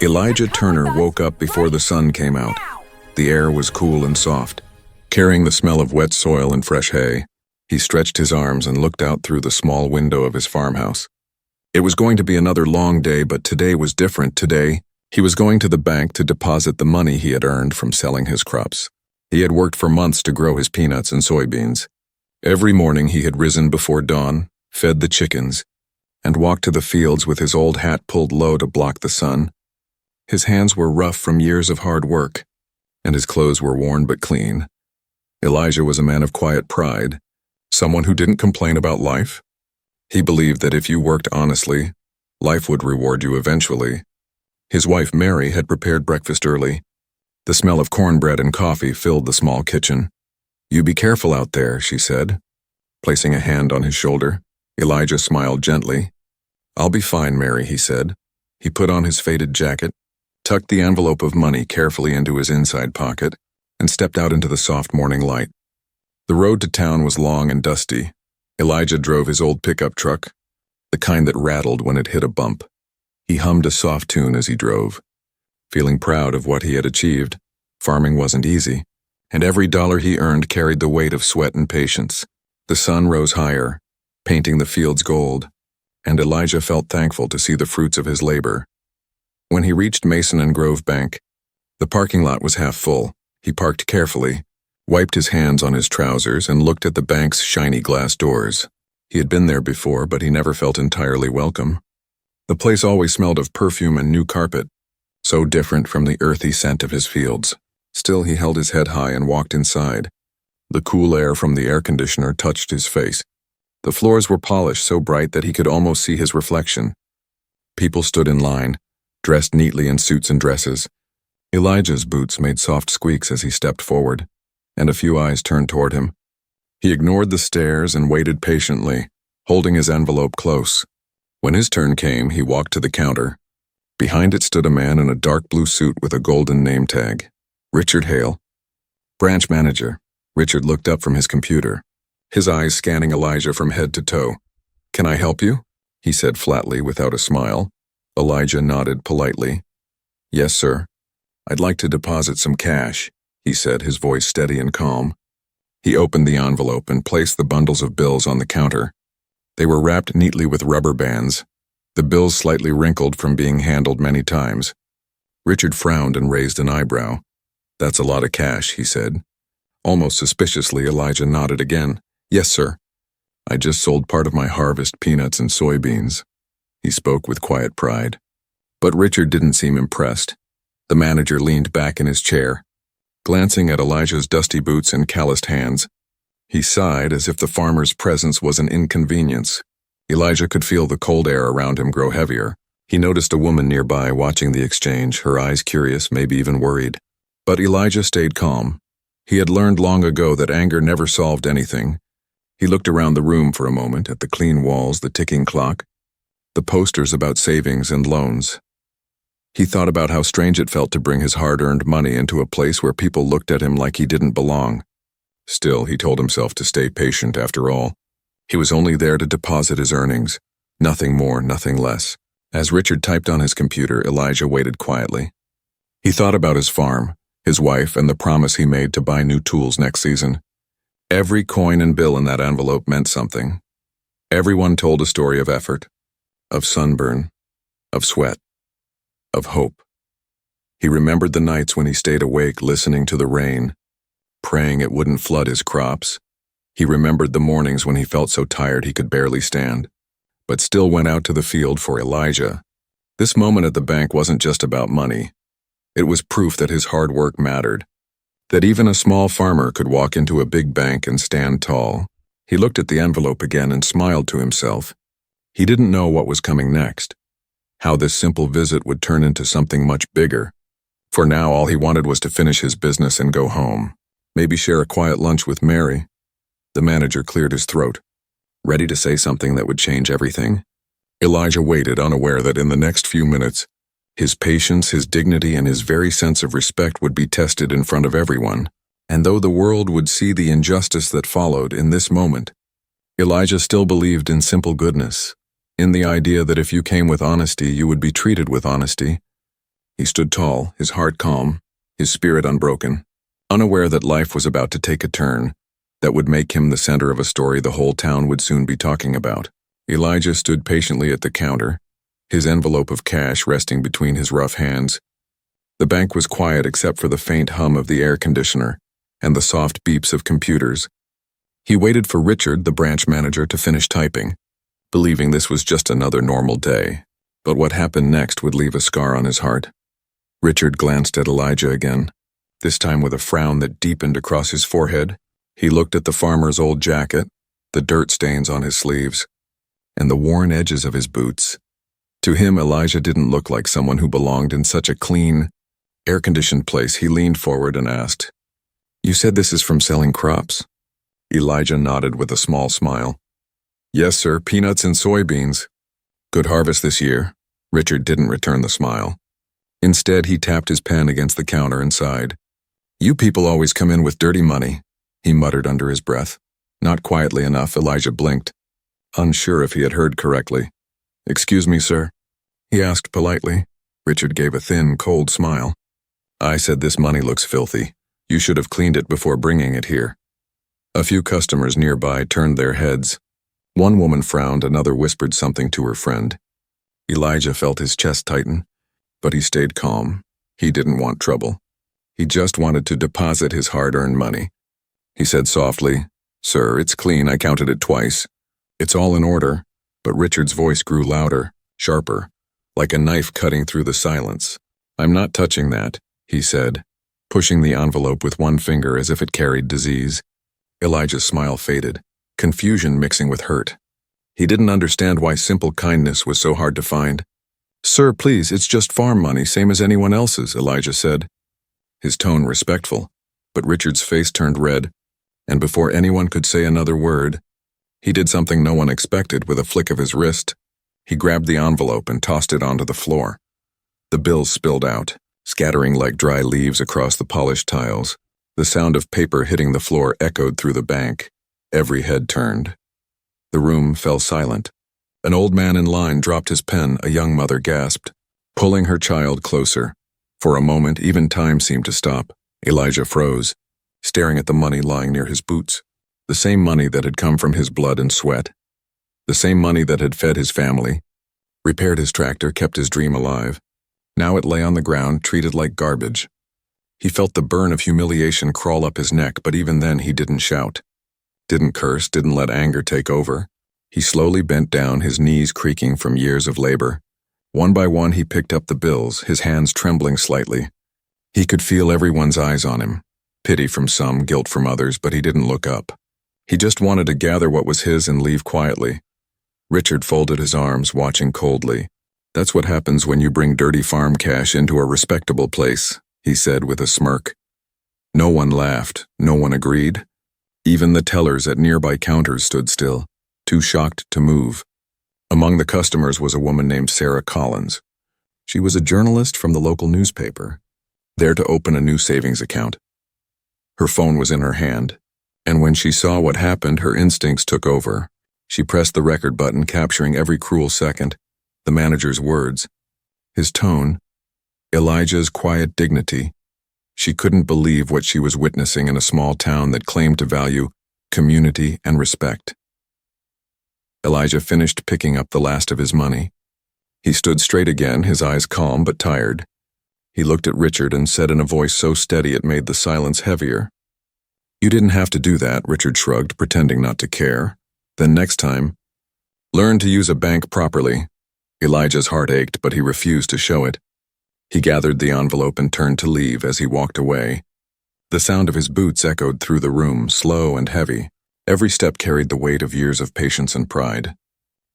Elijah Turner woke up before the sun came out. The air was cool and soft. Carrying the smell of wet soil and fresh hay, he stretched his arms and looked out through the small window of his farmhouse. It was going to be another long day, but today was different. Today, he was going to the bank to deposit the money he had earned from selling his crops. He had worked for months to grow his peanuts and soybeans. Every morning he had risen before dawn, fed the chickens, and walked to the fields with his old hat pulled low to block the sun. His hands were rough from years of hard work, and his clothes were worn but clean. Elijah was a man of quiet pride, someone who didn't complain about life. He believed that if you worked honestly, life would reward you eventually. His wife Mary had prepared breakfast early. The smell of cornbread and coffee filled the small kitchen. "You be careful out there," she said, placing a hand on his shoulder. Elijah smiled gently. "I'll be fine, Mary," he said. He put on his faded jacket, tucked the envelope of money carefully into his inside pocket, and stepped out into the soft morning light. The road to town was long and dusty. Elijah drove his old pickup truck, the kind that rattled when it hit a bump. He hummed a soft tune as he drove, feeling proud of what he had achieved. Farming wasn't easy, and every dollar he earned carried the weight of sweat and patience. The sun rose higher, painting the fields gold, and Elijah felt thankful to see the fruits of his labor. When he reached Mason and Grove Bank, the parking lot was half full. He parked carefully, wiped his hands on his trousers, and looked at the bank's shiny glass doors. He had been there before, but he never felt entirely welcome. The place always smelled of perfume and new carpet, so different from the earthy scent of his fields. Still, he held his head high and walked inside. The cool air from the air conditioner touched his face. The floors were polished so bright that he could almost see his reflection. People stood in line, dressed neatly in suits and dresses. Elijah's boots made soft squeaks as he stepped forward, and a few eyes turned toward him. He ignored the stares and waited patiently, holding his envelope close. When his turn came, he walked to the counter. Behind it stood a man in a dark blue suit with a golden name tag. Richard Hale, branch manager. Richard looked up from his computer, his eyes scanning Elijah from head to toe. "Can I help you?" he said flatly without a smile. Elijah nodded politely. "Yes, sir. I'd like to deposit some cash," he said, his voice steady and calm. He opened the envelope and placed the bundles of bills on the counter. They were wrapped neatly with rubber bands, the bills slightly wrinkled from being handled many times. Richard frowned and raised an eyebrow. "That's a lot of cash," he said. Almost suspiciously, Elijah nodded again. "Yes, sir. I just sold part of my harvest, peanuts and soybeans." He spoke with quiet pride. But Richard didn't seem impressed. The manager leaned back in his chair, glancing at Elijah's dusty boots and calloused hands. He sighed as if the farmer's presence was an inconvenience. Elijah could feel the cold air around him grow heavier. He noticed a woman nearby watching the exchange, her eyes curious, maybe even worried. But Elijah stayed calm. He had learned long ago that anger never solved anything. He looked around the room for a moment, at the clean walls, the ticking clock, the posters about savings and loans. He thought about how strange it felt to bring his hard-earned money into a place where people looked at him like he didn't belong. Still, he told himself to stay patient after all. He was only there to deposit his earnings. Nothing more, nothing less. As Richard typed on his computer, Elijah waited quietly. He thought about his farm, his wife, and the promise he made to buy new tools next season. Every coin and bill in that envelope meant something. Everyone told a story of effort, of sunburn, of sweat, of hope. He remembered the nights when he stayed awake listening to the rain, praying it wouldn't flood his crops. He remembered the mornings when he felt so tired he could barely stand, but still went out to the field for Elijah. This moment at the bank wasn't just about money. It was proof that his hard work mattered, that even a small farmer could walk into a big bank and stand tall. He looked at the envelope again and smiled to himself. He didn't know what was coming next, how this simple visit would turn into something much bigger. For now, all he wanted was to finish his business and go home. Maybe share a quiet lunch with Mary. The manager cleared his throat, ready to say something that would change everything. Elijah waited, unaware that in the next few minutes, his patience, his dignity, and his very sense of respect would be tested in front of everyone. And though the world would see the injustice that followed in this moment, Elijah still believed in simple goodness, in the idea that if you came with honesty, you would be treated with honesty. He stood tall, his heart calm, his spirit unbroken, unaware that life was about to take a turn that would make him the center of a story the whole town would soon be talking about. Elijah stood patiently at the counter, his envelope of cash resting between his rough hands. The bank was quiet except for the faint hum of the air conditioner and the soft beeps of computers. He waited for Richard, the branch manager, to finish typing, believing this was just another normal day. But what happened next would leave a scar on his heart. Richard glanced at Elijah again, this time with a frown that deepened across his forehead. He looked at the farmer's old jacket, the dirt stains on his sleeves, and the worn edges of his boots. To him, Elijah didn't look like someone who belonged in such a clean, air-conditioned place. He leaned forward and asked, "You said this is from selling crops?" Elijah nodded with a small smile. "Yes, sir, peanuts and soybeans. Good harvest this year." Richard didn't return the smile. Instead, he tapped his pen against the counter and sighed. "You people always come in with dirty money," he muttered under his breath. Not quietly enough, Elijah blinked, unsure if he had heard correctly. "Excuse me, sir?" he asked politely. Richard gave a thin, cold smile. "I said this money looks filthy. You should have cleaned it before bringing it here." A few customers nearby turned their heads. One woman frowned, another whispered something to her friend. Elijah felt his chest tighten, but he stayed calm. He didn't want trouble. He just wanted to deposit his hard-earned money. He said softly, "Sir, it's clean. I counted it twice. It's all in order." But Richard's voice grew louder, sharper, like a knife cutting through the silence. "I'm not touching that," he said, pushing the envelope with one finger as if it carried disease. Elijah's smile faded, confusion mixing with hurt. He didn't understand why simple kindness was so hard to find. "Sir, please, it's just farm money, same as anyone else's," Elijah said, his tone respectful. But Richard's face turned red, and before anyone could say another word, he did something no one expected. With a flick of his wrist, he grabbed the envelope and tossed it onto the floor. The bills spilled out, scattering like dry leaves across the polished tiles. The sound of paper hitting the floor echoed through the bank. Every head turned. The room fell silent. An old man in line dropped his pen. A young mother gasped, pulling her child closer. For a moment, even time seemed to stop. Elijah froze, staring at the money lying near his boots. The same money that had come from his blood and sweat. The same money that had fed his family, repaired his tractor, kept his dream alive. Now it lay on the ground, treated like garbage. He felt the burn of humiliation crawl up his neck, but even then he didn't shout. Didn't curse, didn't let anger take over. He slowly bent down, his knees creaking from years of labor. One by one he picked up the bills, his hands trembling slightly. He could feel everyone's eyes on him. Pity from some, guilt from others, but he didn't look up. He just wanted to gather what was his and leave quietly. Richard folded his arms, watching coldly. "That's what happens when you bring dirty farm cash into a respectable place," he said with a smirk. No one laughed, no one agreed. Even the tellers at nearby counters stood still, too shocked to move. Among the customers was a woman named Sarah Collins. She was a journalist from the local newspaper, there to open a new savings account. Her phone was in her hand, and when she saw what happened, her instincts took over. She pressed the record button, capturing every cruel second, the manager's words, his tone, Elijah's quiet dignity. She couldn't believe what she was witnessing in a small town that claimed to value community and respect. Elijah finished picking up the last of his money. He stood straight again, his eyes calm but tired. He looked at Richard and said in a voice so steady it made the silence heavier, "You didn't have to do that," Richard shrugged, pretending not to care. "Then next time, learn to use a bank properly." Elijah's heart ached, but he refused to show it. He gathered the envelope and turned to leave. As he walked away, the sound of his boots echoed through the room, slow and heavy. Every step carried the weight of years of patience and pride.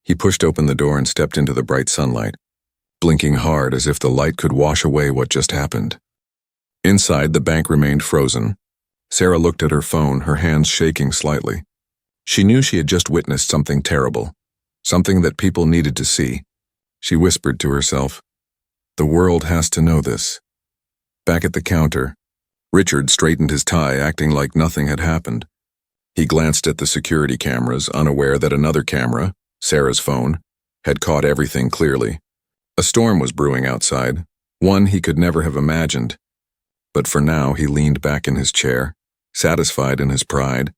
He pushed open the door and stepped into the bright sunlight, blinking hard as if the light could wash away what just happened. Inside, the bank remained frozen. Sarah looked at her phone, her hands shaking slightly. She knew she had just witnessed something terrible, something that people needed to see. She whispered to herself, "The world has to know this." Back at the counter, Richard straightened his tie, acting like nothing had happened. He glanced at the security cameras, unaware that another camera, Sarah's phone, had caught everything clearly. A storm was brewing outside. One he could never have imagined. But for now, he leaned back in his chair, satisfied in his pride.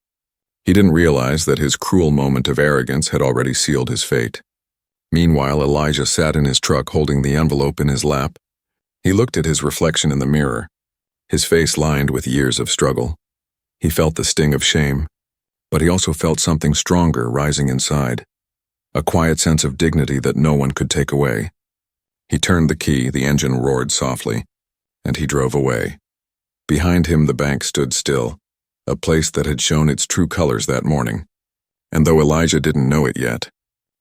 He didn't realize that his cruel moment of arrogance had already sealed his fate. Meanwhile, Elijah sat in his truck holding the envelope in his lap. He looked at his reflection in the mirror, his face lined with years of struggle. He felt the sting of shame, but he also felt something stronger rising inside, a quiet sense of dignity that no one could take away. He turned the key, the engine roared softly, and he drove away. Behind him, the bank stood still, a place that had shown its true colors that morning. And though Elijah didn't know it yet,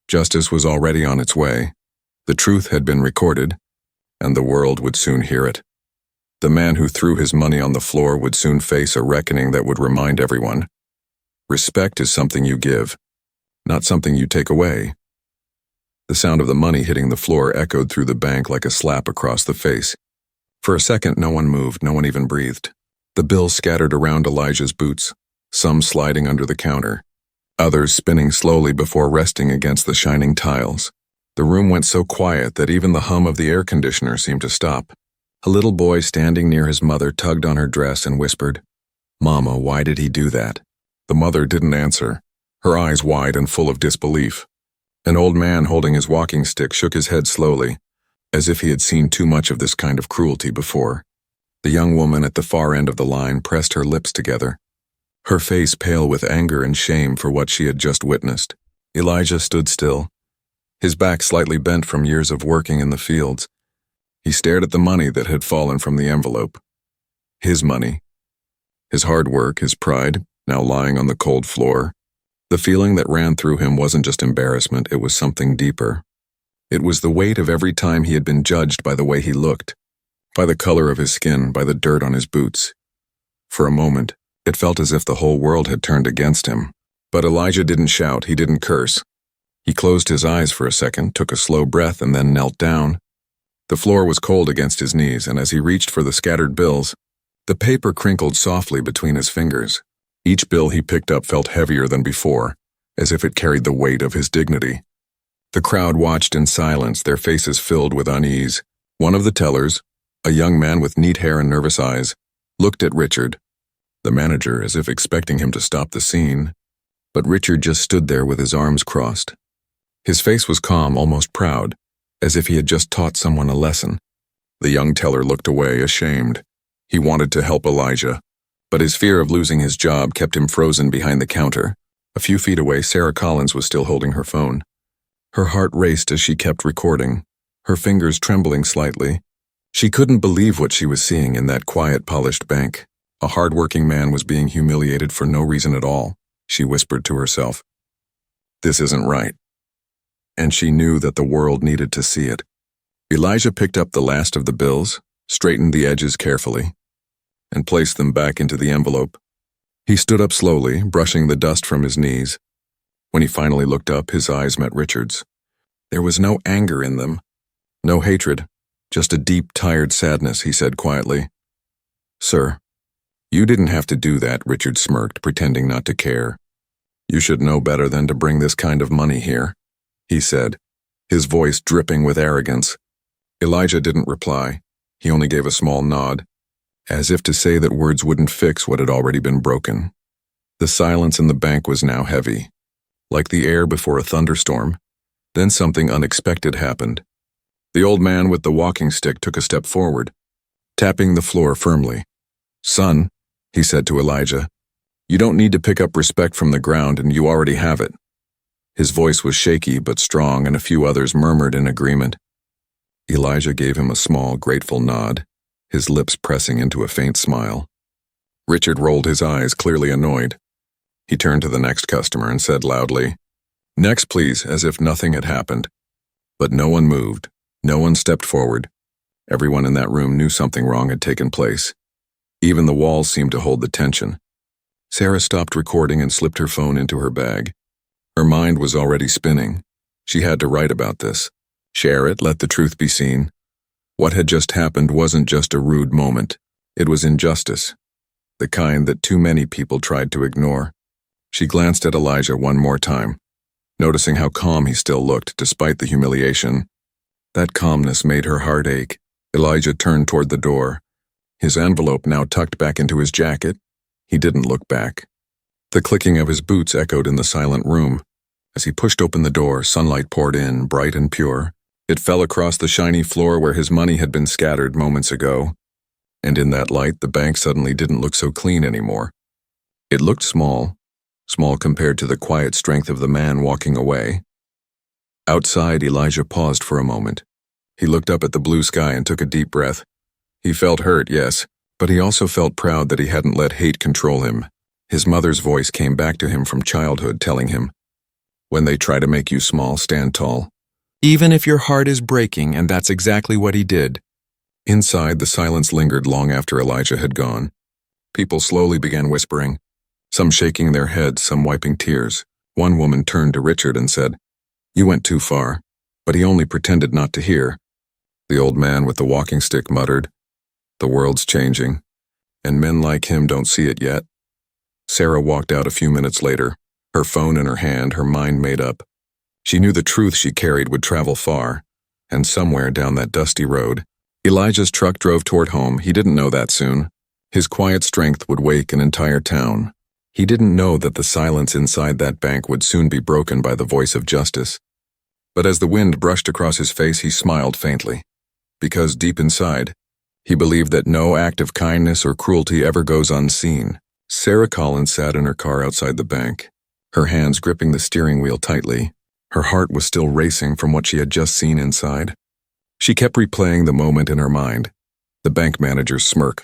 justice was already on its way. The truth had been recorded, and the world would soon hear it. The man who threw his money on the floor would soon face a reckoning that would remind everyone. Respect is something you give, not something you take away. The sound of the money hitting the floor echoed through the bank like a slap across the face. For a second, no one moved, no one even breathed. The bills scattered around Elijah's boots, some sliding under the counter, others spinning slowly before resting against the shining tiles. The room went so quiet that even the hum of the air conditioner seemed to stop. A little boy standing near his mother tugged on her dress and whispered, "Mama, why did he do that?" The mother didn't answer, her eyes wide and full of disbelief. An old man holding his walking stick shook his head slowly, as if he had seen too much of this kind of cruelty before. The young woman at the far end of the line pressed her lips together, her face pale with anger and shame for what she had just witnessed. Elijah stood still, his back slightly bent from years of working in the fields. He stared at the money that had fallen from the envelope. His money. His hard work, his pride, now lying on the cold floor. The feeling that ran through him wasn't just embarrassment, it was something deeper. It was the weight of every time he had been judged by the way he looked, by the color of his skin, by the dirt on his boots. For a moment, it felt as if the whole world had turned against him. But Elijah didn't shout, he didn't curse. He closed his eyes for a second, took a slow breath, and then knelt down. The floor was cold against his knees, and as he reached for the scattered bills, the paper crinkled softly between his fingers. Each bill he picked up felt heavier than before, as if it carried the weight of his dignity. The crowd watched in silence, their faces filled with unease. One of the tellers, a young man with neat hair and nervous eyes, looked at Richard, the manager, as if expecting him to stop the scene. But Richard just stood there with his arms crossed. His face was calm, almost proud, as if he had just taught someone a lesson. The young teller looked away, ashamed. He wanted to help Elijah, but his fear of losing his job kept him frozen behind the counter. A few feet away, Sarah Collins was still holding her phone. Her heart raced as she kept recording, her fingers trembling slightly. She couldn't believe what she was seeing in that quiet, polished bank. A hard-working man was being humiliated for no reason at all, she whispered to herself. This isn't right. And she knew that the world needed to see it. Elijah picked up the last of the bills, straightened the edges carefully, and placed them back into the envelope. He stood up slowly, brushing the dust from his knees. When he finally looked up, his eyes met Richard's. There was no anger in them, no hatred, just a deep, tired sadness, he said quietly. "Sir, you didn't have to do that," Richard smirked, pretending not to care. "You should know better than to bring this kind of money here," he said, his voice dripping with arrogance. Elijah didn't reply. He only gave a small nod, as if to say that words wouldn't fix what had already been broken. The silence in the bank was now heavy, like the air before a thunderstorm. Then something unexpected happened. The old man with the walking stick took a step forward, tapping the floor firmly. "Son," he said to Elijah, "you don't need to pick up respect from the ground, and you already have it." His voice was shaky but strong, and a few others murmured in agreement. Elijah gave him a small, grateful nod, his lips pressing into a faint smile. Richard rolled his eyes, clearly annoyed. He turned to the next customer and said loudly, "Next, please," as if nothing had happened. But no one moved. No one stepped forward. Everyone in that room knew something wrong had taken place. Even the walls seemed to hold the tension. Sarah stopped recording and slipped her phone into her bag. Her mind was already spinning. She had to write about this. Share it, let the truth be seen. What had just happened wasn't just a rude moment. It was injustice, the kind that too many people tried to ignore. She glanced at Elijah one more time, noticing how calm he still looked despite the humiliation. That calmness made her heart ache. Elijah turned toward the door, his envelope now tucked back into his jacket. He didn't look back. The clicking of his boots echoed in the silent room. As he pushed open the door, sunlight poured in, bright and pure. It fell across the shiny floor where his money had been scattered moments ago. And in that light, the bank suddenly didn't look so clean anymore. It looked small compared to the quiet strength of the man walking away. Outside, Elijah paused for a moment. He looked up at the blue sky and took a deep breath. He felt hurt, yes, but he also felt proud that he hadn't let hate control him. His mother's voice came back to him from childhood, telling him, "When they try to make you small, stand tall. Even if your heart is breaking," and that's exactly what he did. Inside, the silence lingered long after Elijah had gone. People slowly began whispering, some shaking their heads, some wiping tears. One woman turned to Richard and said, "You went too far," but he only pretended not to hear. The old man with the walking stick muttered, "The world's changing, and men like him don't see it yet." Sarah walked out a few minutes later, her phone in her hand, her mind made up. She knew the truth she carried would travel far, and somewhere down that dusty road, Elijah's truck drove toward home. He didn't know that soon. His quiet strength would wake an entire town. He didn't know that the silence inside that bank would soon be broken by the voice of justice. But as the wind brushed across his face, he smiled faintly, because deep inside, he believed that no act of kindness or cruelty ever goes unseen. Sarah Collins sat in her car outside the bank, her hands gripping the steering wheel tightly. Her heart was still racing from what she had just seen inside. She kept replaying the moment in her mind, the bank manager's smirk,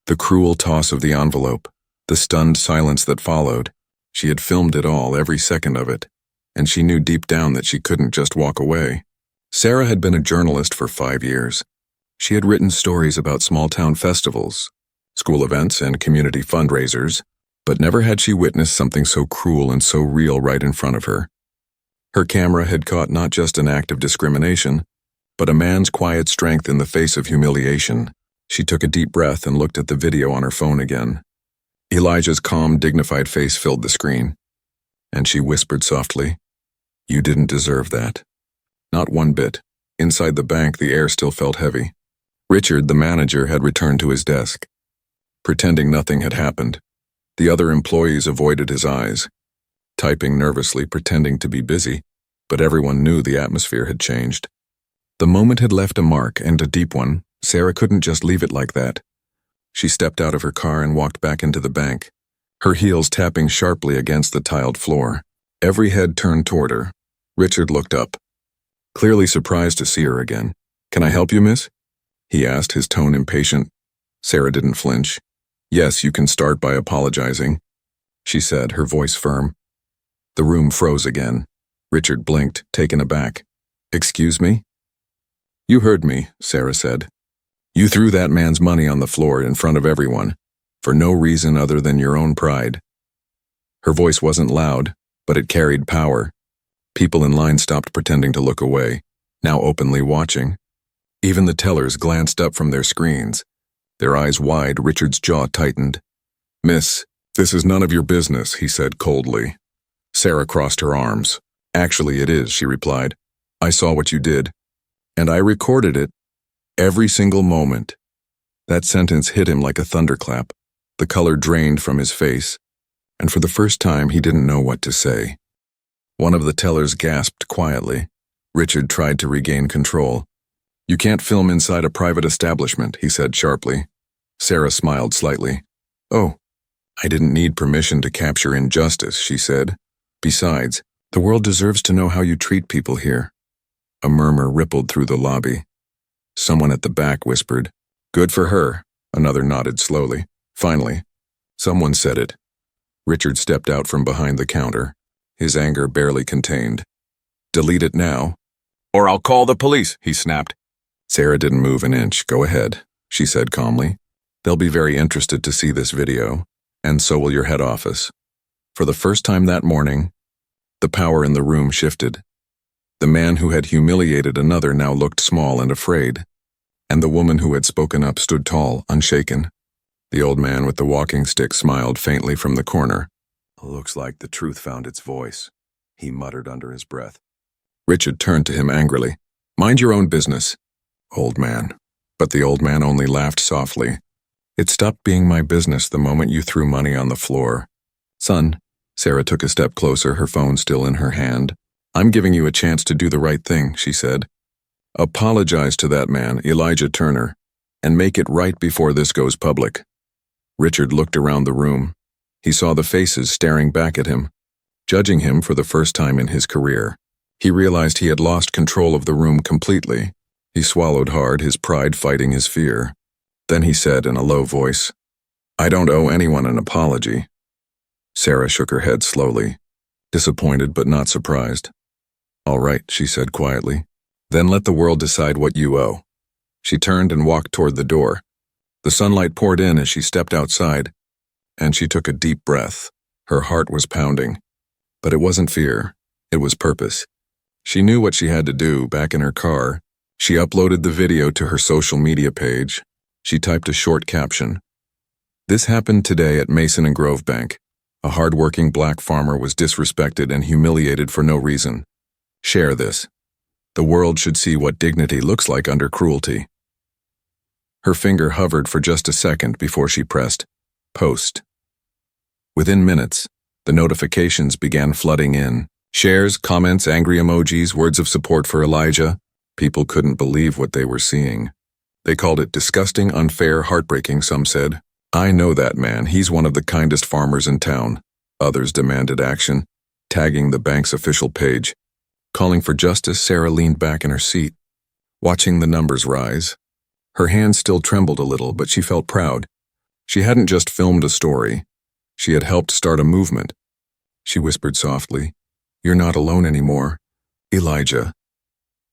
the cruel toss of the envelope, the stunned silence that followed. She had filmed it all, every second of it, and she knew deep down that she couldn't just walk away. Sarah had been a journalist for 5 years. She had written stories about small-town festivals, school events, and community fundraisers, but never had she witnessed something so cruel and so real right in front of her. Her camera had caught not just an act of discrimination, but a man's quiet strength in the face of humiliation. She took a deep breath and looked at the video on her phone again. Elijah's calm, dignified face filled the screen, and she whispered softly, "You didn't deserve that." Not one bit. Inside the bank, the air still felt heavy. Richard, the manager, had returned to his desk, pretending nothing had happened. The other employees avoided his eyes, typing nervously, pretending to be busy, but everyone knew the atmosphere had changed. The moment had left a mark, and a deep one. Sarah couldn't just leave it like that. She stepped out of her car and walked back into the bank, her heels tapping sharply against the tiled floor. Every head turned toward her. Richard looked up, clearly surprised to see her again. "Can I help you, miss?" he asked, his tone impatient. Sarah didn't flinch. "Yes, you can start by apologizing," she said, her voice firm. The room froze again. Richard blinked, taken aback. "Excuse me?" "You heard me," Sarah said. "You threw that man's money on the floor in front of everyone, for no reason other than your own pride." Her voice wasn't loud, but it carried power. People in line stopped pretending to look away, now openly watching. Even the tellers glanced up from their screens. Their eyes wide, Richard's jaw tightened. "Miss, this is none of your business," he said coldly. Sarah crossed her arms. "Actually, it is," she replied. "I saw what you did, and I recorded it. Every single moment." That sentence hit him like a thunderclap. The color drained from his face, and for the first time he didn't know what to say. One of the tellers gasped quietly. Richard tried to regain control. "You can't film inside a private establishment," he said sharply. Sarah smiled slightly. "Oh, I didn't need permission to capture injustice," she said. "Besides, the world deserves to know how you treat people here." A murmur rippled through the lobby. Someone at the back whispered, "Good for her." Another nodded slowly. Finally, someone said it. Richard stepped out from behind the counter, his anger barely contained. "Delete it now, or I'll call the police," he snapped. Sarah didn't move an inch. "Go ahead," she said calmly. "They'll be very interested to see this video, and so will your head office." For the first time that morning, the power in the room shifted. The man who had humiliated another now looked small and afraid, and the woman who had spoken up stood tall, unshaken. The old man with the walking stick smiled faintly from the corner. "Looks like the truth found its voice," he muttered under his breath. Richard turned to him angrily. "Mind your own business, old man." But the old man only laughed softly. It stopped being my business the moment you threw money on the floor. Son, Sarah took a step closer, her phone still in her hand. I'm giving you a chance to do the right thing, she said. Apologize to that man, Elijah Turner, and make it right before this goes public. Richard looked around the room. He saw the faces staring back at him, judging him for the first time in his career. He realized he had lost control of the room completely. He swallowed hard, his pride fighting his fear. Then he said in a low voice, I don't owe anyone an apology. Sarah shook her head slowly, disappointed but not surprised. All right, she said quietly. Then let the world decide what you owe. She turned and walked toward the door. The sunlight poured in as she stepped outside, and she took a deep breath. Her heart was pounding. But it wasn't fear, it was purpose. She knew what she had to do. Back in her car, she uploaded the video to her social media page. She typed a short caption. This happened today at Mason and Grove Bank. A hard-working black farmer was disrespected and humiliated for no reason. Share this. The world should see what dignity looks like under cruelty. Her finger hovered for just a second before she pressed post. Within minutes, the notifications began flooding in. Shares, comments, angry emojis, words of support for Elijah. People couldn't believe what they were seeing. They called it disgusting, unfair, heartbreaking, some said. I know that man, he's one of the kindest farmers in town. Others demanded action, tagging the bank's official page. Calling for justice, Sarah leaned back in her seat, watching the numbers rise. Her hands still trembled a little, but she felt proud. She hadn't just filmed a story. She had helped start a movement. She whispered softly, You're not alone anymore, Elijah.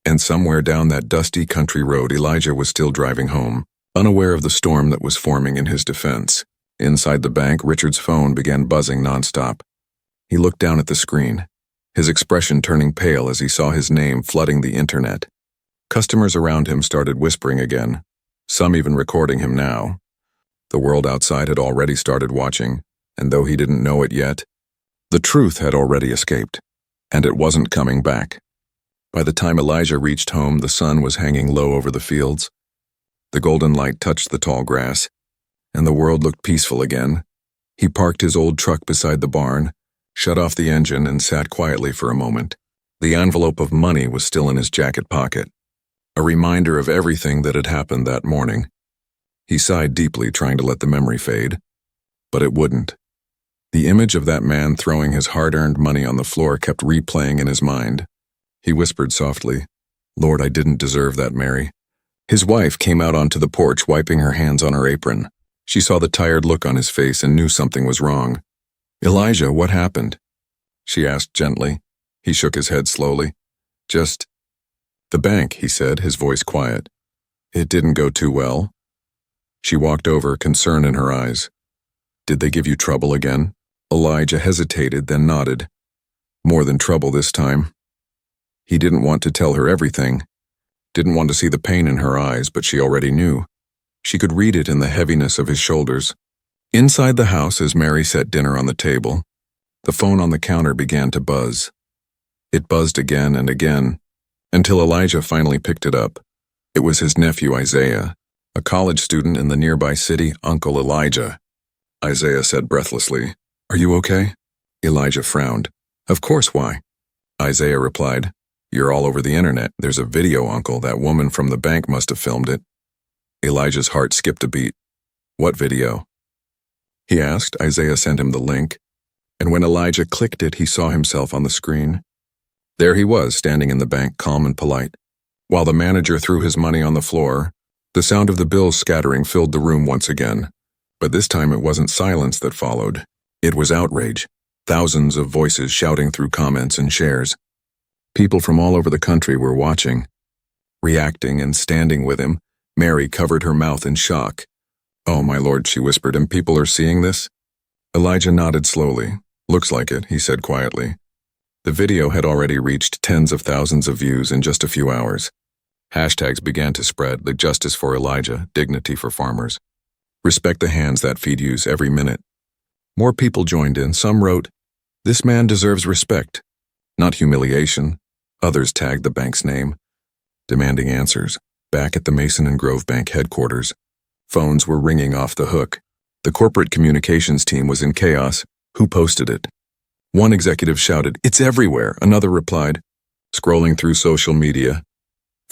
And somewhere down that dusty country road, Elijah was still driving home, unaware of the storm that was forming in his defense. Inside the bank, Richard's phone began buzzing nonstop. He looked down at the screen, his expression turning pale as he saw his name flooding the internet. Customers around him started whispering again, some even recording him now. The world outside had already started watching, and though he didn't know it yet, the truth had already escaped, and it wasn't coming back. By the time Elijah reached home, the sun was hanging low over the fields. The golden light touched the tall grass, and the world looked peaceful again. He parked his old truck beside the barn, shut off the engine, and sat quietly for a moment. The envelope of money was still in his jacket pocket, a reminder of everything that had happened that morning. He sighed deeply, trying to let the memory fade, but it wouldn't. The image of that man throwing his hard-earned money on the floor kept replaying in his mind. He whispered softly, Lord, I didn't deserve that, Mary. His wife came out onto the porch, wiping her hands on her apron. She saw the tired look on his face and knew something was wrong. Elijah, what happened? She asked gently. He shook his head slowly. Just the bank, he said, his voice quiet. It didn't go too well. She walked over, concern in her eyes. Did they give you trouble again? Elijah hesitated, then nodded. More than trouble this time. He didn't want to tell her everything, didn't want to see the pain in her eyes, but she already knew. She could read it in the heaviness of his shoulders. Inside the house, as Mary set dinner on the table, the phone on the counter began to buzz. It buzzed again and again, until Elijah finally picked it up. It was his nephew Isaiah, a college student in the nearby city, Uncle Elijah. Isaiah said breathlessly, Are you okay? Elijah frowned. Of course, why? Isaiah replied, You're all over the internet. There's a video, Uncle. That woman from the bank must have filmed it. Elijah's heart skipped a beat. What video? He asked. Isaiah sent him the link, and when Elijah clicked it, he saw himself on the screen. There he was, standing in the bank, calm and polite. While the manager threw his money on the floor, the sound of the bills scattering filled the room once again. But this time it wasn't silence that followed. It was outrage. Thousands of voices shouting through comments and shares. People from all over the country were watching, reacting and standing with him. Mary covered her mouth in shock. Oh, my lord, she whispered, and people are seeing this? Elijah nodded slowly. Looks like it, he said quietly. The video had already reached tens of thousands of views in just a few hours. Hashtags began to spread, like justice for Elijah, dignity for farmers. Respect the hands that feed yous every minute. More people joined in. Some wrote, This man deserves respect, not humiliation. Others tagged the bank's name, demanding answers. Back at the Mason and Grove Bank headquarters, phones were ringing off the hook. The corporate communications team was in chaos. Who posted it? One executive shouted, "It's everywhere." Another replied, scrolling through social media.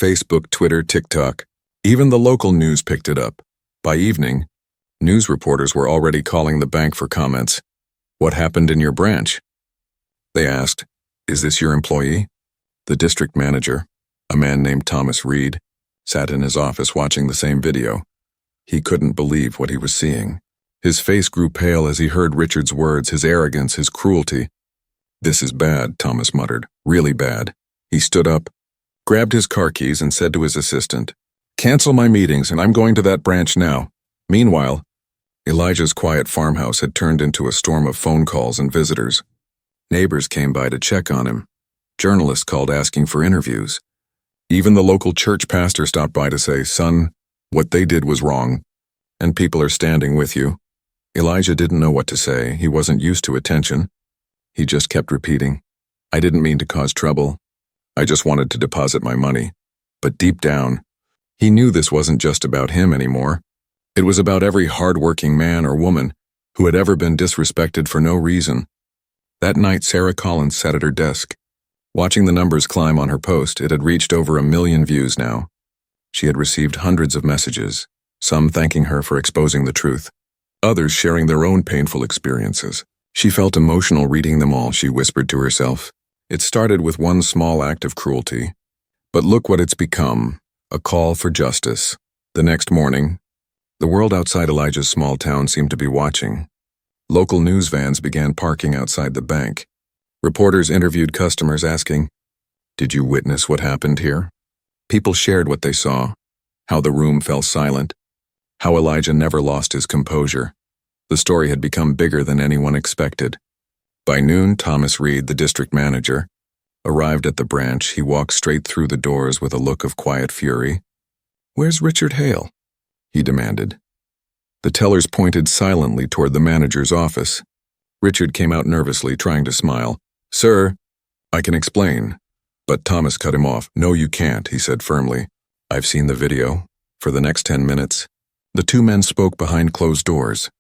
Facebook, Twitter, TikTok. Even the local news picked it up. By evening, news reporters were already calling the bank for comments. "What happened in your branch?" They asked. "Is this your employee?" The district manager, a man named Thomas Reed, sat in his office watching the same video. He couldn't believe what he was seeing. His face grew pale as he heard Richard's words, his arrogance, his cruelty. "This is bad," Thomas muttered. "Really bad." He stood up, grabbed his car keys, and said to his assistant, "Cancel my meetings, and I'm going to that branch now." Meanwhile, Elijah's quiet farmhouse had turned into a storm of phone calls and visitors. Neighbors came by to check on him. Journalists called asking for interviews. Even the local church pastor stopped by to say, "Son, what they did was wrong, and people are standing with you." Elijah didn't know what to say. He wasn't used to attention. He just kept repeating, "I didn't mean to cause trouble. I just wanted to deposit my money." But deep down, he knew this wasn't just about him anymore. It was about every hard-working man or woman who had ever been disrespected for no reason. That night, Sarah Collins sat at her desk. Watching the numbers climb on her post, it had reached over 1 million views now. She had received hundreds of messages, some thanking her for exposing the truth, others sharing their own painful experiences. She felt emotional reading them all, she whispered to herself. It started with one small act of cruelty, but look what it's become, a call for justice. The next morning, the world outside Elijah's small town seemed to be watching. Local news vans began parking outside the bank. Reporters interviewed customers asking, "Did you witness what happened here?" People shared what they saw, how the room fell silent, how Elijah never lost his composure. The story had become bigger than anyone expected. By noon, Thomas Reed, the district manager, arrived at the branch. He walked straight through the doors with a look of quiet fury. "Where's Richard Hale?" he demanded. The tellers pointed silently toward the manager's office. Richard came out nervously, trying to smile. "Sir, I can explain." But Thomas cut him off. "No, you can't," he said firmly. "I've seen the video." For the next 10 minutes, the two men spoke behind closed doors.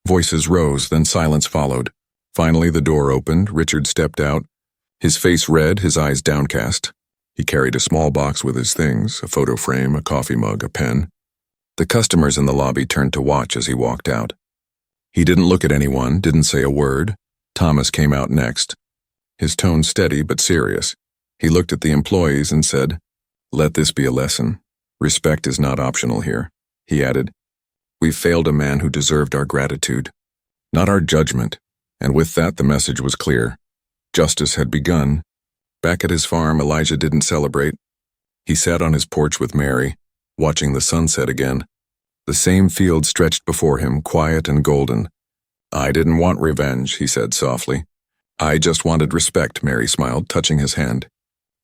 Voices rose, then silence followed. Finally, the door opened. Richard stepped out, his face red, his eyes downcast. He carried a small box with his things, a photo frame, a coffee mug, a pen. The customers in the lobby turned to watch as he walked out. He didn't look at anyone, didn't say a word. Thomas came out next, his tone steady but serious. He looked at the employees and said, "Let this be a lesson. Respect is not optional here." He added, "We've failed a man who deserved our gratitude, not our judgment." And with that, the message was clear. Justice had begun. Back at his farm, Elijah didn't celebrate. He sat on his porch with Mary, watching the sunset again. The same field stretched before him, quiet and golden. "I didn't want revenge," he said softly. "I just wanted respect," Mary smiled, touching his hand.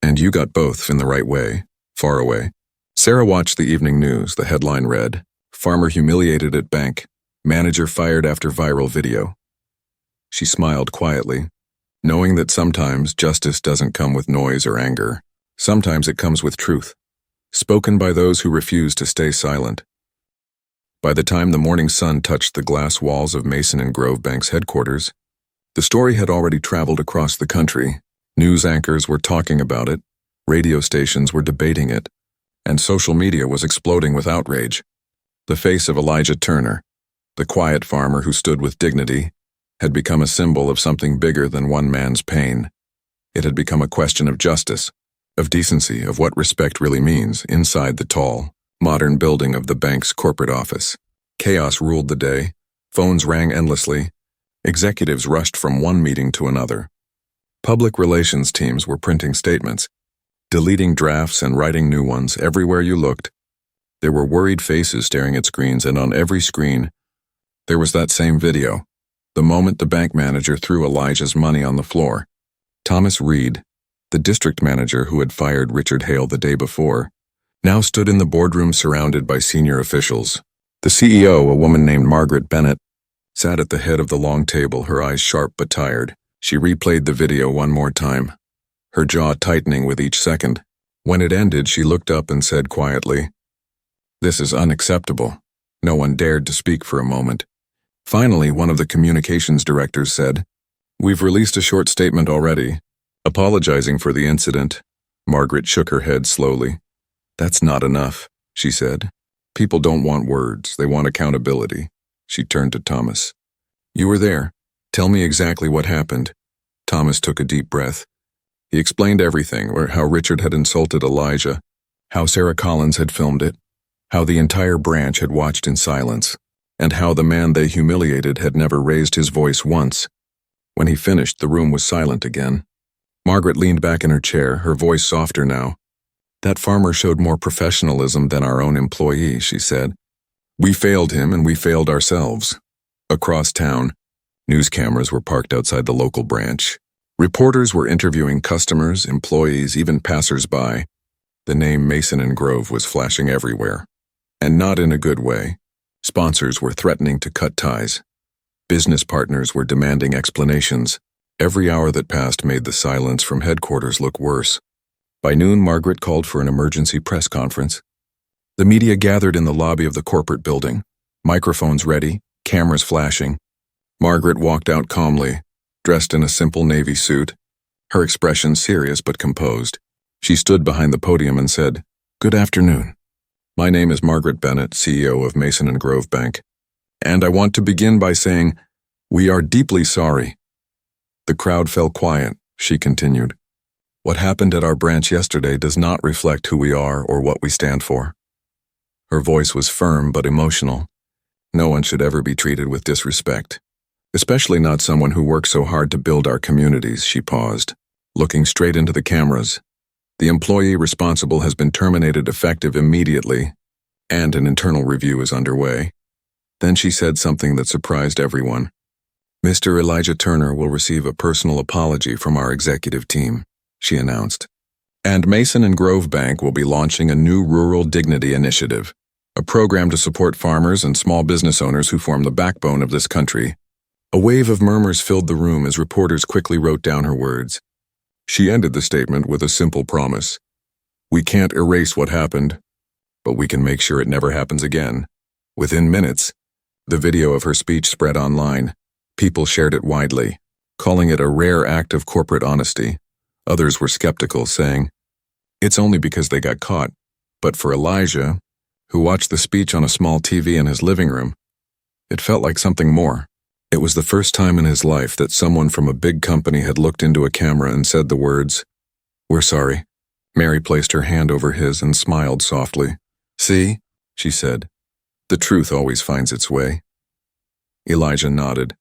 "And you got both in the right way, far away." Sarah watched the evening news. The headline read, "Farmer humiliated at bank. Manager fired after viral video." She smiled quietly, knowing that sometimes justice doesn't come with noise or anger. Sometimes it comes with truth, spoken by those who refuse to stay silent. By the time the morning sun touched the glass walls of Mason and Grove Bank's headquarters, the story had already traveled across the country. News anchors were talking about it, radio stations were debating it, and social media was exploding with outrage. The face of Elijah Turner, the quiet farmer who stood with dignity, had become a symbol of something bigger than one man's pain. It had become a question of justice, of decency, of what respect really means inside the tall, modern building of the bank's corporate office. Chaos ruled the day. Phones rang endlessly. Executives rushed from one meeting to another. Public relations teams were printing statements, deleting drafts and writing new ones. Everywhere you looked, there were worried faces staring at screens, and on every screen, there was that same video. The moment the bank manager threw Elijah's money on the floor. Thomas Reed, the district manager who had fired Richard Hale the day before, now stood in the boardroom surrounded by senior officials. The CEO, a woman named Margaret Bennett, sat at the head of the long table, her eyes sharp but tired. She replayed the video one more time, her jaw tightening with each second. When it ended, she looked up and said quietly, This is unacceptable. No one dared to speak for a moment. Finally, one of the communications directors said, "We've released a short statement already, apologizing for the incident." Margaret shook her head slowly. "That's not enough," she said. "People don't want words, they want accountability." She turned to Thomas. "You were there. Tell me exactly what happened." Thomas took a deep breath. He explained everything, or how Richard had insulted Elijah, how Sarah Collins had filmed it, how the entire branch had watched in silence, and how the man they humiliated had never raised his voice once. When he finished, the room was silent again. Margaret leaned back in her chair, her voice softer now. "That farmer showed more professionalism than our own employee," she said. "We failed him and we failed ourselves." Across town, news cameras were parked outside the local branch. Reporters were interviewing customers, employees, even passers-by. The name Mason and Grove was flashing everywhere. And not in a good way. Sponsors were threatening to cut ties. Business partners were demanding explanations. Every hour that passed made the silence from headquarters look worse. By noon, Margaret called for an emergency press conference. The media gathered in the lobby of the corporate building, microphones ready, cameras flashing. Margaret walked out calmly, dressed in a simple navy suit, her expression serious but composed. She stood behind the podium and said, "Good afternoon. My name is Margaret Bennett, CEO of Mason and Grove Bank, and I want to begin by saying, we are deeply sorry." The crowd fell quiet. She continued, "What happened at our branch yesterday does not reflect who we are or what we stand for." Her voice was firm but emotional. No one should ever be treated with disrespect. Especially not someone who worked so hard to build our communities. She paused, looking straight into the cameras. "The employee responsible has been terminated effective immediately, and an internal review is underway." Then she said something that surprised everyone. "Mr. Elijah Turner will receive a personal apology from our executive team," she announced. "And Mason and Grove Bank will be launching a new Rural Dignity Initiative, a program to support farmers and small business owners who form the backbone of this country." A wave of murmurs filled the room as reporters quickly wrote down her words. She ended the statement with a simple promise. "We can't erase what happened, but we can make sure it never happens again." Within minutes, the video of her speech spread online. People shared it widely, calling it a rare act of corporate honesty. Others were skeptical, saying, "It's only because they got caught." But for Elijah, who watched the speech on a small TV in his living room, it felt like something more. It was the first time in his life that someone from a big company had looked into a camera and said the words, "We're sorry." Mary placed her hand over his and smiled softly. "See," she said, "the truth always finds its way." Elijah nodded.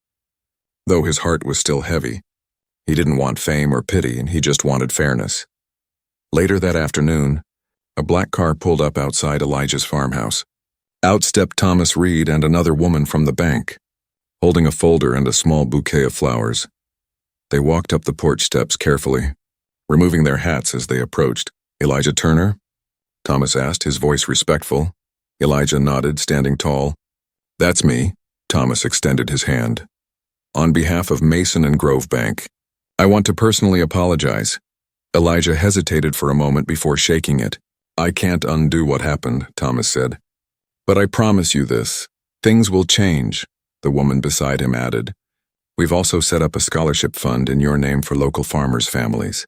Though his heart was still heavy, he didn't want fame or pity, and he just wanted fairness. Later that afternoon, a black car pulled up outside Elijah's farmhouse. Out stepped Thomas Reed and another woman from the bank, holding a folder and a small bouquet of flowers. They walked up the porch steps carefully, removing their hats as they approached. "Elijah Turner?" Thomas asked, his voice respectful. Elijah nodded, standing tall. "That's me." Thomas extended his hand. "On behalf of Mason and Grove Bank, I want to personally apologize." Elijah hesitated for a moment before shaking it. "I can't undo what happened," Thomas said. "But I promise you this, things will change," the woman beside him added. "We've also set up a scholarship fund in your name for local farmers' families."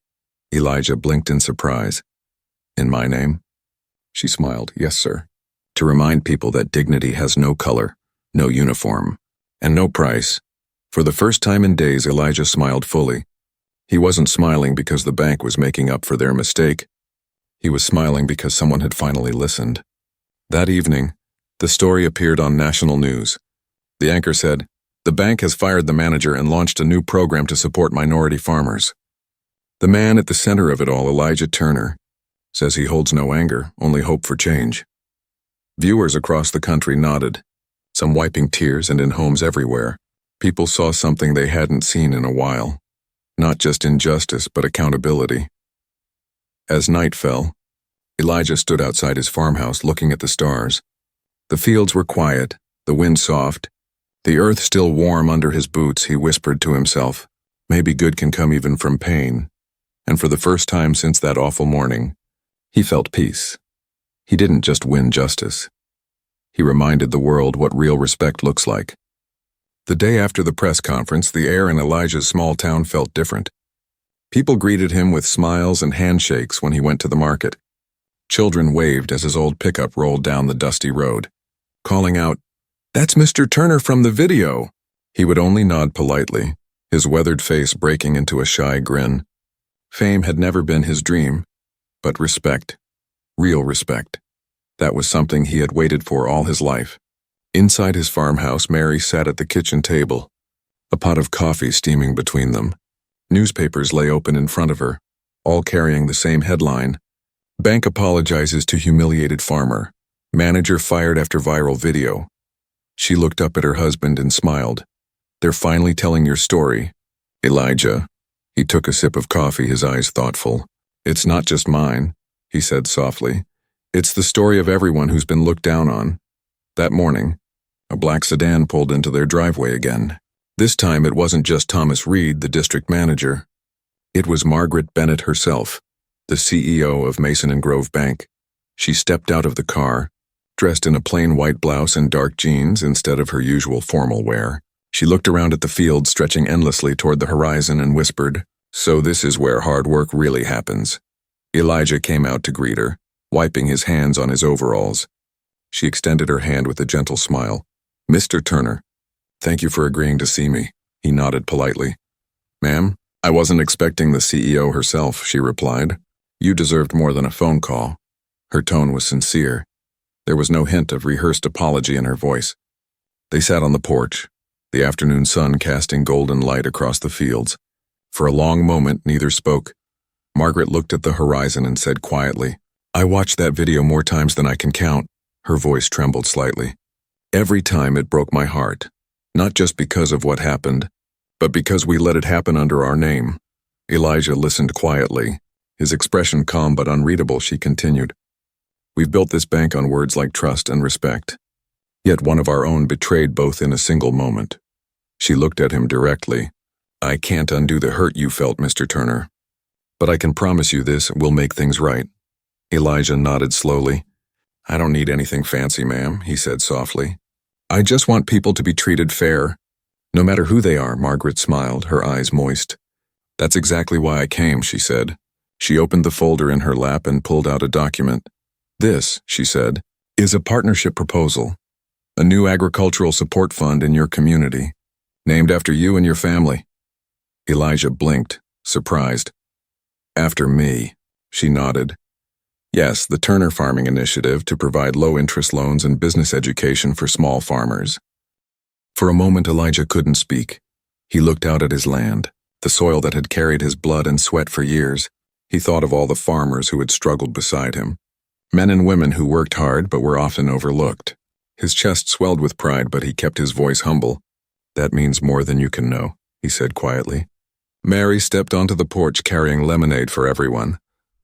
Elijah blinked in surprise. "In my name?" She smiled. "Yes, sir. To remind people that dignity has no color, no uniform, and no price." For the first time in days, Elijah smiled fully. He wasn't smiling because the bank was making up for their mistake. He was smiling because someone had finally listened. That evening, the story appeared on national news. The anchor said, "The bank has fired the manager and launched a new program to support minority farmers." The man at the center of it all, Elijah Turner, says he holds no anger, only hope for change. Viewers across the country nodded, some wiping tears, and in homes everywhere, people saw something they hadn't seen in a while. Not just injustice, but accountability. As night fell, Elijah stood outside his farmhouse looking at the stars. The fields were quiet, the wind soft, the earth still warm under his boots. He whispered to himself, maybe good can come even from pain. And for the first time since that awful morning, he felt peace. He didn't just win justice, He reminded the world what real respect looks like. The day after the press conference, the air in Elijah's small town felt different. People greeted him with smiles and handshakes when he went to the market. Children waved as his old pickup rolled down the dusty road, calling out, "That's Mr. Turner from the video." He would only nod politely, his weathered face breaking into a shy grin. Fame had never been his dream, but respect, real respect, that was something he had waited for all his life. Inside his farmhouse, Mary sat at the kitchen table, a pot of coffee steaming between them. Newspapers lay open in front of her, all carrying the same headline: Bank apologizes to humiliated farmer. Manager fired after viral video. She looked up at her husband and smiled. "They're finally telling your story, Elijah." He took a sip of coffee, his eyes thoughtful. "It's not just mine," he said softly. "It's the story of everyone who's been looked down on." That morning, a black sedan pulled into their driveway again. This time it wasn't just Thomas Reed, the district manager. It was Margaret Bennett herself, the CEO of Mason and Grove Bank. She stepped out of the car, dressed in a plain white blouse and dark jeans instead of her usual formal wear. She looked around at the field stretching endlessly toward the horizon and whispered, "So this is where hard work really happens." Elijah came out to greet her, wiping his hands on his overalls. She extended her hand with a gentle smile. "Mr. Turner, thank you for agreeing to see me." He nodded politely. "Ma'am, I wasn't expecting the CEO herself," she replied. "You deserved more than a phone call." Her tone was sincere. There was no hint of rehearsed apology in her voice. They sat on the porch, the afternoon sun casting golden light across the fields. For a long moment, neither spoke. Margaret looked at the horizon and said quietly, "I watched that video more times than I can count." Her voice trembled slightly. "Every time it broke my heart, not just because of what happened, but because we let it happen under our name." Elijah listened quietly, his expression calm but unreadable. She continued, "We've built this bank on words like trust and respect. Yet one of our own betrayed both in a single moment." She looked at him directly. "I can't undo the hurt you felt, Mr. Turner. But I can promise you this will make things right." Elijah nodded slowly. "I don't need anything fancy, ma'am," he said softly. "I just want people to be treated fair, no matter who they are." Margaret smiled, her eyes moist. "That's exactly why I came," she said. She opened the folder in her lap and pulled out a document. "This," she said, "is a partnership proposal, a new agricultural support fund in your community, named after you and your family." Elijah blinked, surprised. "After me," she nodded. "Yes, the Turner Farming Initiative to provide low-interest loans and business education for small farmers." For a moment, Elijah couldn't speak. He looked out at his land, the soil that had carried his blood and sweat for years. He thought of all the farmers who had struggled beside him, men and women who worked hard but were often overlooked. His chest swelled with pride, but he kept his voice humble. "That means more than you can know," he said quietly. Mary stepped onto the porch carrying lemonade for everyone.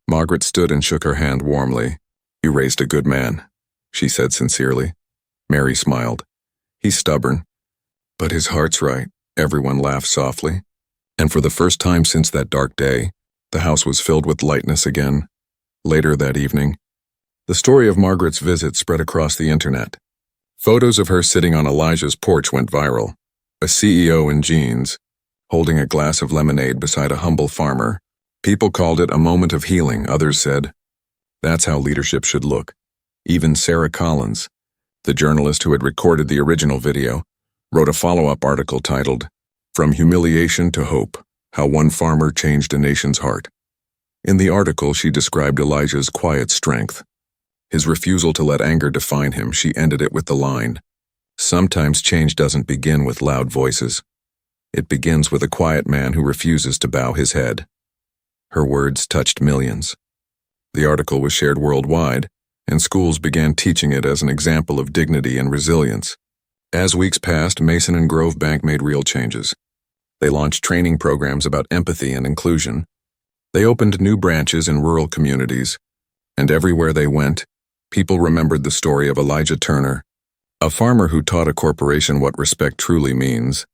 Margaret stood and shook her hand warmly. "You raised a good man," she said sincerely. Mary smiled. "He's stubborn, but his heart's right." Everyone laughed softly. And for the first time since that dark day, the house was filled with lightness again. Later that evening, the story of Margaret's visit spread across the internet. Photos of her sitting on Elijah's porch went viral. A CEO in jeans, holding a glass of lemonade beside a humble farmer. People called it a moment of healing. Others said, "That's how leadership should look." Even Sarah Collins, the journalist who had recorded the original video, wrote a follow-up article titled, "From Humiliation to Hope: How One Farmer Changed a Nation's Heart." In the article, she described Elijah's quiet strength. His refusal to let anger define him. She ended it with the line, "Sometimes change doesn't begin with loud voices. It begins with a quiet man who refuses to bow his head." Her words touched millions. The article was shared worldwide, and schools began teaching it as an example of dignity and resilience. As weeks passed, Mason and Grove Bank made real changes. They launched training programs about empathy and inclusion. They opened new branches in rural communities, and everywhere they went, people remembered the story of Elijah Turner, a farmer who taught a corporation what respect truly means.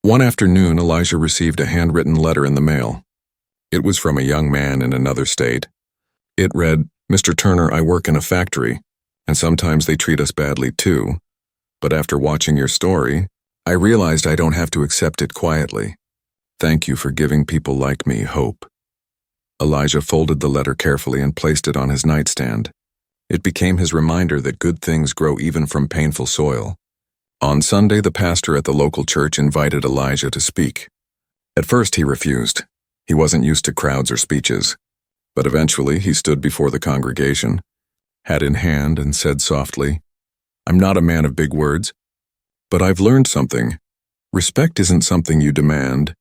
One afternoon, Elijah received a handwritten letter in the mail. It was from a young man in another state. It read, "Mr. Turner, I work in a factory. And sometimes they treat us badly too. But after watching your story, I realized I don't have to accept it quietly. Thank you for giving people like me hope." Elijah folded the letter carefully and placed it on his nightstand. It became his reminder that good things grow even from painful soil. On Sunday, the pastor at the local church invited Elijah to speak. At first, he refused. He wasn't used to crowds or speeches. But eventually, he stood before the congregation, hat in hand, and said softly, "I'm not a man of big words, but I've learned something. Respect isn't something you demand.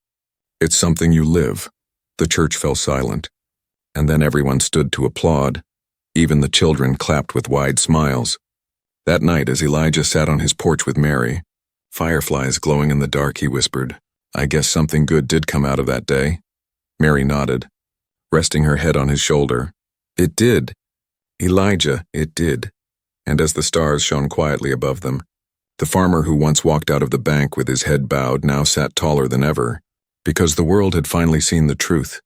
It's something you live." The church fell silent, and then everyone stood to applaud. Even the children clapped with wide smiles. That night, as Elijah sat on his porch with Mary, fireflies glowing in the dark, he whispered, "I guess something good did come out of that day." Mary nodded, resting her head on his shoulder. "It did. Elijah, it did." And as the stars shone quietly above them, the farmer who once walked out of the bank with his head bowed now sat taller than ever, because the world had finally seen the truth.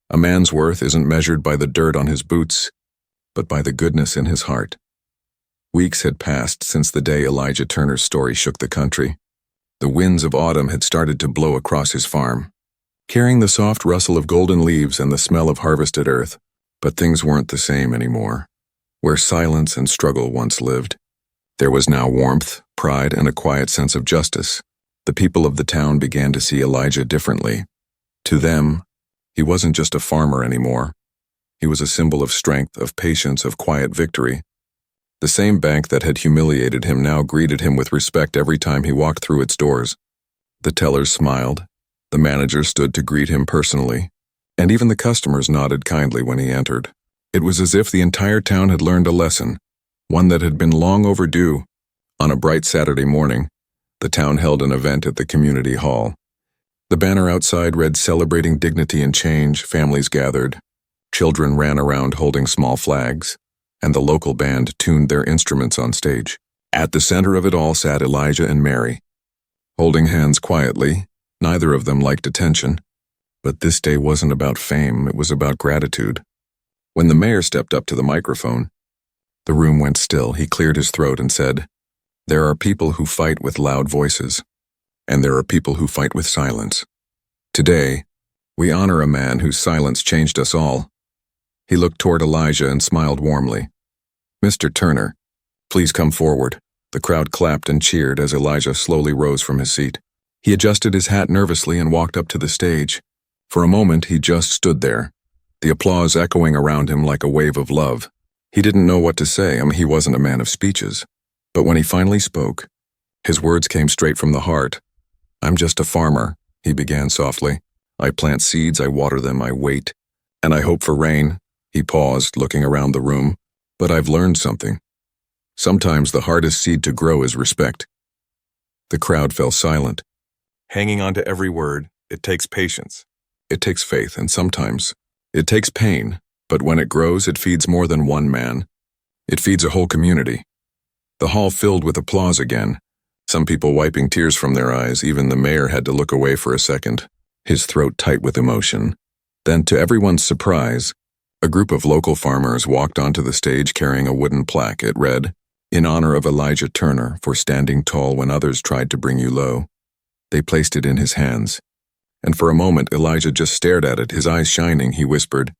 A man's worth isn't measured by the dirt on his boots, but by the goodness in his heart. Weeks had passed since the day Elijah Turner's story shook the country. The winds of autumn had started to blow across his farm, carrying the soft rustle of golden leaves and the smell of harvested earth. But things weren't the same anymore. Where silence and struggle once lived, there was now warmth, pride, and a quiet sense of justice. The people of the town began to see Elijah differently. To them, he wasn't just a farmer anymore. He was a symbol of strength, of patience, of quiet victory. The same bank that had humiliated him now greeted him with respect every time he walked through its doors. The tellers smiled, the manager stood to greet him personally, and even the customers nodded kindly when he entered. It was as if the entire town had learned a lesson, one that had been long overdue. On a bright Saturday morning, the town held an event at the community hall. The banner outside read, "Celebrating Dignity and Change." Families gathered. Children ran around holding small flags, and the local band tuned their instruments on stage. At the center of it all sat Elijah and Mary, holding hands quietly. Neither of them liked attention. But this day wasn't about fame, it was about gratitude. When the mayor stepped up to the microphone, the room went still. He cleared his throat and said, "There are people who fight with loud voices, and there are people who fight with silence. Today, we honor a man whose silence changed us all." He looked toward Elijah and smiled warmly. "Mr. Turner, please come forward." The crowd clapped and cheered as Elijah slowly rose from his seat. He adjusted his hat nervously and walked up to the stage. For a moment, he just stood there, the applause echoing around him like a wave of love. He didn't know what to say. He wasn't a man of speeches. But when he finally spoke, his words came straight from the heart. "I'm just a farmer," he began softly. "I plant seeds, I water them, I wait, and I hope for rain." He paused, looking around the room. "But I've learned something. Sometimes the hardest seed to grow is respect." The crowd fell silent, hanging on to every word. It takes patience. It takes faith, and sometimes it takes pain. But when it grows, it feeds more than one man. It feeds a whole community. The hall filled with applause again, some people wiping tears from their eyes. Even the mayor had to look away for a second, his throat tight with emotion. Then, to everyone's surprise, a group of local farmers walked onto the stage carrying a wooden plaque. It read, "In honor of Elijah Turner for standing tall when others tried to bring you low." They placed it in his hands, and for a moment Elijah just stared at it, his eyes shining. He whispered,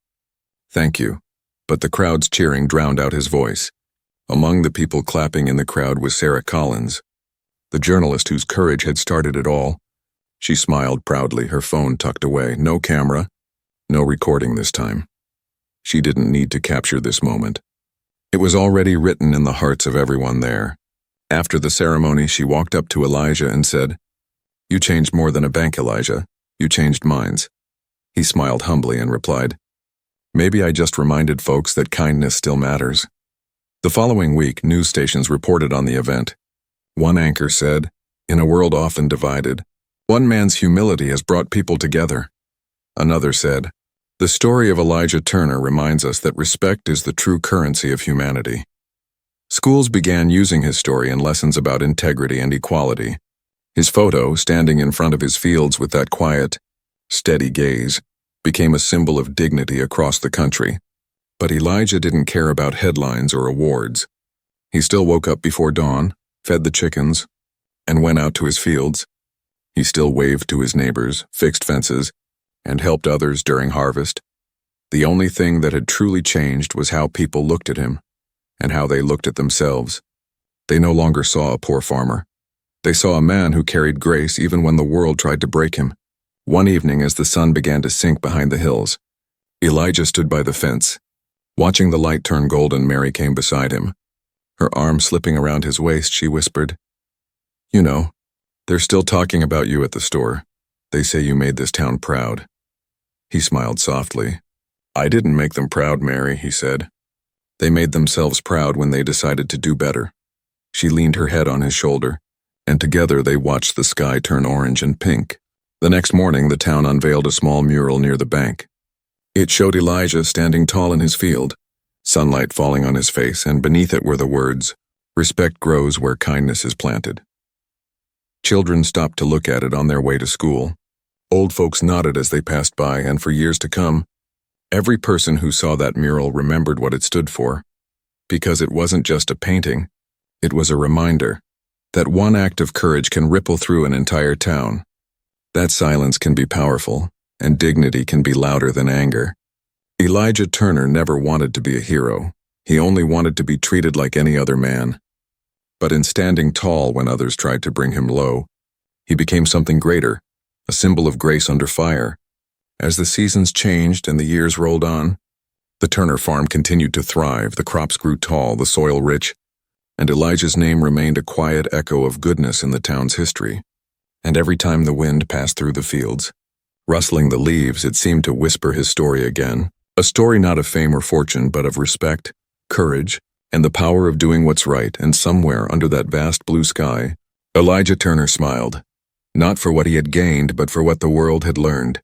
"Thank you." But the crowd's cheering drowned out his voice. Among the people clapping in the crowd was Sarah Collins, the journalist whose courage had started it all. She smiled proudly, her phone tucked away. No camera, no recording this time. She didn't need to capture this moment. It was already written in the hearts of everyone there. After the ceremony, she walked up to Elijah and said, "You changed more than a bank, Elijah. You changed minds." He smiled humbly and replied, "Maybe I just reminded folks that kindness still matters." The following week, news stations reported on the event. One anchor said, "In a world often divided, one man's humility has brought people together." Another said, "The story of Elijah Turner reminds us that respect is the true currency of humanity." Schools began using his story in lessons about integrity and equality. His photo, standing in front of his fields with that quiet, steady gaze, became a symbol of dignity across the country. But Elijah didn't care about headlines or awards. He still woke up before dawn, fed the chickens, and went out to his fields. He still waved to his neighbors, fixed fences, and helped others during harvest. The only thing that had truly changed was how people looked at him, and how they looked at themselves. They no longer saw a poor farmer. They saw a man who carried grace even when the world tried to break him. One evening, as the sun began to sink behind the hills, Elijah stood by the fence. Watching the light turn golden, Mary came beside him. Her arm slipping around his waist, she whispered, "You know, they're still talking about you at the store. They say you made this town proud." He smiled softly. "I didn't make them proud, Mary," he said. "They made themselves proud when they decided to do better." She leaned her head on his shoulder, and together they watched the sky turn orange and pink. The next morning, the town unveiled a small mural near the bank. It showed Elijah standing tall in his field, sunlight falling on his face, and beneath it were the words, "Respect grows where kindness is planted." Children stopped to look at it on their way to school. Old folks nodded as they passed by, and for years to come, every person who saw that mural remembered what it stood for. Because it wasn't just a painting, it was a reminder that one act of courage can ripple through an entire town. That silence can be powerful, and dignity can be louder than anger. Elijah Turner never wanted to be a hero. He only wanted to be treated like any other man. But in standing tall when others tried to bring him low, he became something greater, a symbol of grace under fire. As the seasons changed and the years rolled on, the Turner farm continued to thrive, the crops grew tall, the soil rich, and Elijah's name remained a quiet echo of goodness in the town's history. And every time the wind passed through the fields, rustling the leaves, it seemed to whisper his story again. A story not of fame or fortune, but of respect, courage, and the power of doing what's right. And somewhere under that vast blue sky, Elijah Turner smiled, not for what he had gained, but for what the world had learned.